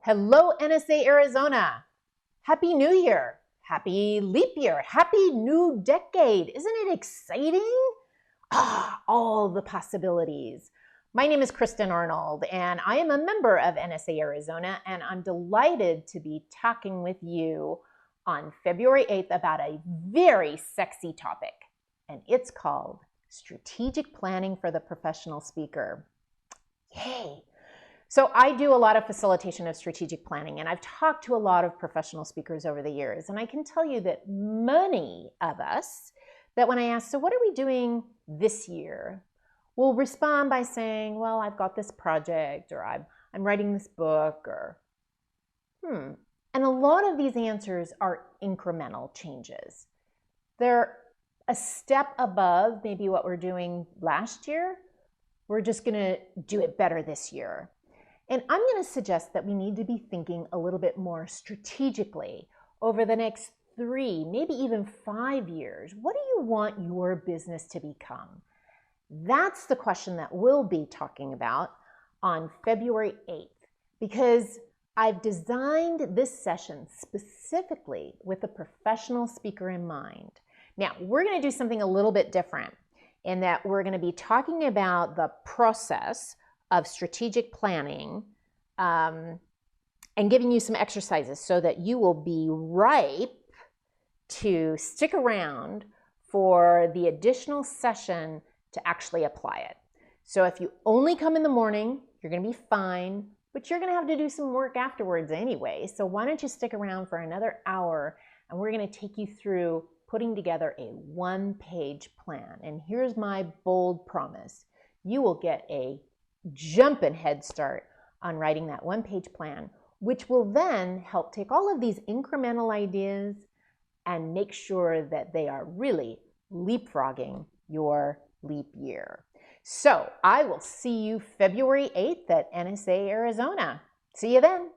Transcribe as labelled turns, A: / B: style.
A: Hello, NSA Arizona. Happy New Year. Happy leap year. Happy new decade. Isn't it exciting? All the possibilities. My name is Kristin Arnold, and I am a member of NSA Arizona, and I'm delighted to be talking with you on February 8th about a very sexy topic, and it's called strategic planning for the professional speaker. Yay! So I do a lot of facilitation of strategic planning, and I've talked to a lot of professional speakers over the years, and I can tell you that many of us, that when I ask, so what are we doing this year, will respond by saying, well, I've got this project, or I'm writing this book, or And a lot of these answers are incremental changes. They're a step above maybe what we're doing last year. We're just gonna do it better this year. And I'm going to suggest that we need to be thinking a little bit more strategically over the next 3, maybe even 5 years. What do you want your business to become? That's the question that we'll be talking about on February 8th, because I've designed this session specifically with a professional speaker in mind. Now, we're going to do something a little bit different in that we're going to be talking about the process of strategic planning and giving you some exercises so that you will be ripe to stick around for the additional session to actually apply it. So if you only come in the morning, you're going to be fine, but you're going to have to do some work afterwards anyway. So why don't you stick around for another hour, and we're going to take you through putting together a one-page plan. And here's my bold promise. You will get a jumping head start on writing that one-page plan, which will then help take all of these incremental ideas and make sure that they are really leapfrogging your leap year. So I will see you February 8th at NSA Arizona. See you then.